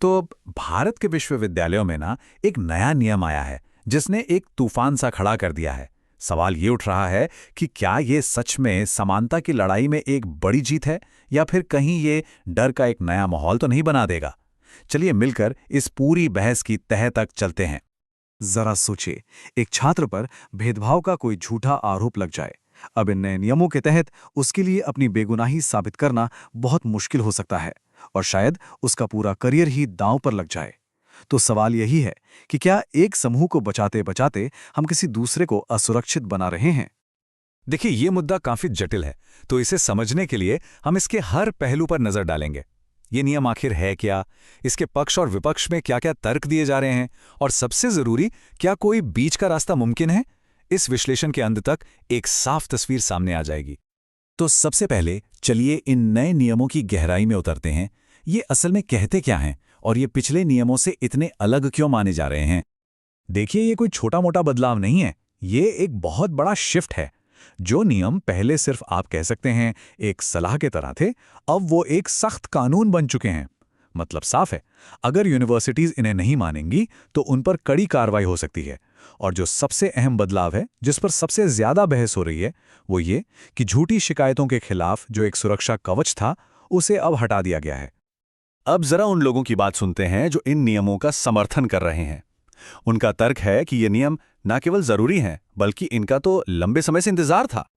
तो भारत के विश्वविद्यालयों में ना एक नया नियम आया है जिसने एक तूफान सा खड़ा कर दिया है। सवाल ये उठ रहा है कि क्या ये सच में समानता की लड़ाई में एक बड़ी जीत है या फिर कहीं ये डर का एक नया माहौल तो नहीं बना देगा। चलिए मिलकर इस पूरी बहस की तह तक चलते हैं। जरा सोचिए, एक छात्र पर भेदभाव का कोई झूठा आरोप लग जाए। अब इन नए नियमों के तहत उसके लिए अपनी बेगुनाही साबित करना बहुत मुश्किल हो सकता है और शायद उसका पूरा करियर ही दांव पर लग जाए। तो सवाल यही है कि क्या एक समूह को बचाते बचाते हम किसी दूसरे को असुरक्षित बना रहे हैं। देखिए ये मुद्दा काफी जटिल है, तो इसे समझने के लिए हम इसके हर पहलू पर नजर डालेंगे। ये नियम आखिर है क्या, इसके पक्ष और विपक्ष में क्या क्या तर्क दिए जा रहे हैं, और सबसे जरूरी, क्या कोई बीच का रास्ता मुमकिन है। इस विश्लेषण के अंत तक एक साफ तस्वीर सामने आ जाएगी। तो सबसे पहले चलिए इन नए नियमों की गहराई में उतरते हैं। ये असल में कहते क्या हैं और ये पिछले नियमों से इतने अलग क्यों माने जा रहे हैं। देखिए ये कोई छोटा मोटा बदलाव नहीं है, ये एक बहुत बड़ा शिफ्ट है। जो नियम पहले सिर्फ आप कह सकते हैं एक सलाह के तरह थे, अब वो एक सख्त कानून बन चुके हैं। मतलब साफ है, अगर यूनिवर्सिटीज इन्हें नहीं मानेंगी तो उन पर कड़ी कार्रवाई हो सकती है। और जो सबसे अहम बदलाव है, जिस पर सबसे ज्यादा बहस हो रही है, वो ये कि झूठी शिकायतों के खिलाफ जो एक सुरक्षा कवच था, उसे अब हटा दिया गया है। अब जरा उन लोगों की बात सुनते हैं जो इन नियमों का समर्थन कर रहे हैं। उनका तर्क है कि ये नियम न केवल जरूरी हैं, बल्कि इनका तो लंबे समय से इंतजार था।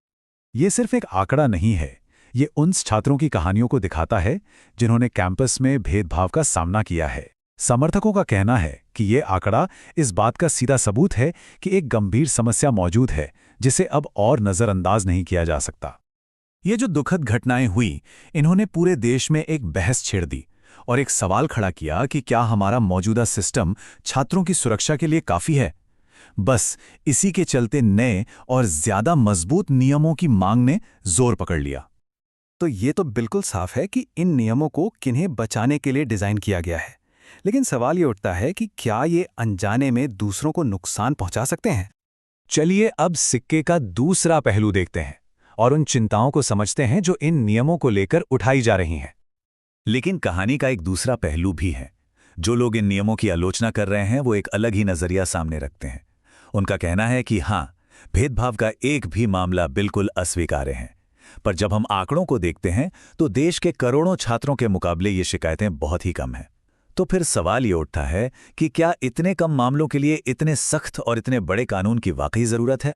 ये सिर्फ एक आंकड़ा नहीं है, ये उन छात्रों की कहानियों को दिखाता है जिन्होंने कैंपस में भेदभाव का सामना किया है। समर्थकों का कहना है कि ये आंकड़ा इस बात का सीधा सबूत है कि एक गंभीर समस्या मौजूद है जिसे अब और नजरअंदाज नहीं किया जा सकता। ये जो दुखद घटनाएं हुई, इन्होंने पूरे देश में एक बहस छेड़ दी और एक सवाल खड़ा किया कि क्या हमारा मौजूदा सिस्टम छात्रों की सुरक्षा के लिए काफी है। बस इसी के चलते नए और ज्यादा मजबूत नियमों की मांग ने जोर पकड़ लिया। तो ये तो बिल्कुल साफ है कि इन नियमों को किन्हें बचाने के लिए डिजाइन किया गया है। लेकिन सवाल ये उठता है कि क्या ये अनजाने में दूसरों को नुकसान पहुंचा सकते हैं। चलिए अब सिक्के का दूसरा पहलू देखते हैं और उन चिंताओं को समझते हैं जो इन नियमों को लेकर उठाई जा रही हैं। लेकिन कहानी का एक दूसरा पहलू भी है। जो लोग इन नियमों की आलोचना कर रहे हैं वो एक अलग ही नजरिया सामने रखते हैं। उनका कहना है कि हाँ, भेदभाव का एक भी मामला बिल्कुल अस्वीकार्य है। पर जब हम आंकड़ों को देखते हैं तो देश के करोड़ों छात्रों के मुकाबले ये शिकायतें बहुत ही कम हैं। तो फिर सवाल ये उठता है कि क्या इतने कम मामलों के लिए इतने सख्त और इतने बड़े कानून की वाकई जरूरत है।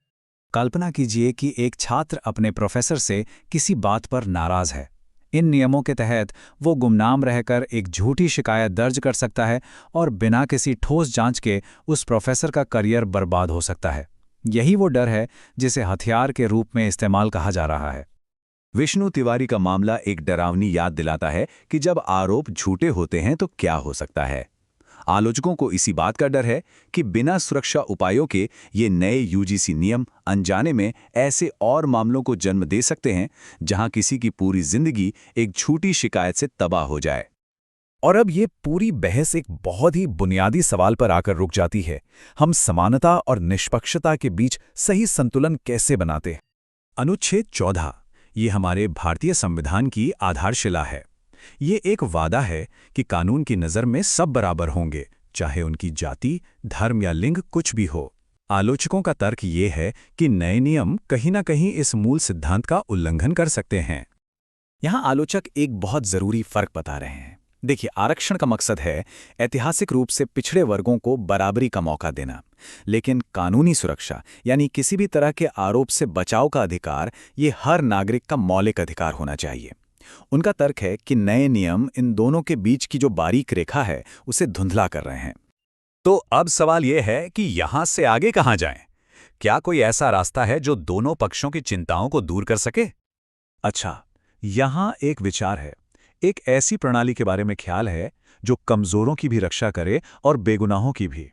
कल्पना कीजिए कि एक छात्र अपने प्रोफेसर से किसी बात पर नाराज है। इन नियमों के तहत वो गुमनाम रहकर एक झूठी शिकायत दर्ज कर सकता है और बिना किसी ठोस जांच के उस प्रोफेसर का करियर बर्बाद हो सकता है। यही वो डर है जिसे हथियार के रूप में इस्तेमाल कहा जा रहा है। विष्णु तिवारी का मामला एक डरावनी याद दिलाता है कि जब आरोप झूठे होते हैं तो क्या हो सकता है। आलोचकों को इसी बात का डर है कि बिना सुरक्षा उपायों के ये नए यूजीसी नियम अनजाने में ऐसे और मामलों को जन्म दे सकते हैं जहां किसी की पूरी जिंदगी एक झूठी शिकायत से तबाह हो जाए। और अब ये पूरी बहस एक बहुत ही बुनियादी सवाल पर आकर रुक जाती है। हम समानता और निष्पक्षता के बीच सही संतुलन कैसे बनाते हैं। अनुच्छेद 14 ये हमारे भारतीय संविधान की आधारशिला है। ये एक वादा है कि कानून की नज़र में सब बराबर होंगे, चाहे उनकी जाति, धर्म या लिंग कुछ भी हो। आलोचकों का तर्क ये है कि नए नियम कहीं ना कहीं इस मूल सिद्धांत का उल्लंघन कर सकते हैं। यहाँ आलोचक एक बहुत ज़रूरी फर्क बता रहे हैं। देखिए, आरक्षण का मकसद है ऐतिहासिक रूप से पिछड़े वर्गों को बराबरी का मौका देना, लेकिन कानूनी सुरक्षा यानी किसी भी तरह के आरोप से बचाव का अधिकार ये हर नागरिक का मौलिक अधिकार होना चाहिए। उनका तर्क है कि नए नियम इन दोनों के बीच की जो बारीक रेखा है उसे धुंधला कर रहे हैं। तो अब सवाल यह है कि यहां से आगे कहां जाएं? क्या कोई ऐसा रास्ता है जो दोनों पक्षों की चिंताओं को दूर कर सके? अच्छा, यहां एक विचार है। एक ऐसी प्रणाली के बारे में ख्याल है जो कमजोरों की भी रक्षा करे और बेगुनाहों की भी।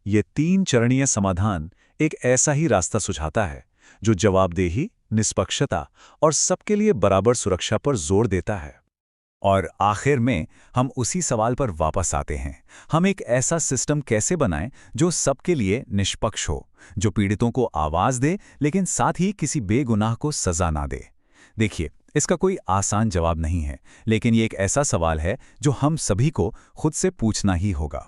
ये 3 चरणीय समाधान एक ऐसा ही रास्ता सुझाता है जो जवाबदेही, निष्पक्षता और सबके लिए बराबर सुरक्षा पर जोर देता है। और आखिर में हम उसी सवाल पर वापस आते हैं। हम एक ऐसा सिस्टम कैसे बनाएं जो सबके लिए निष्पक्ष हो, जो पीड़ितों को आवाज दे लेकिन साथ ही किसी बेगुनाह को सजा ना दे। देखिए, इसका कोई आसान जवाब नहीं है, लेकिन ये एक ऐसा सवाल है जो हम सभी को खुद से पूछना ही होगा।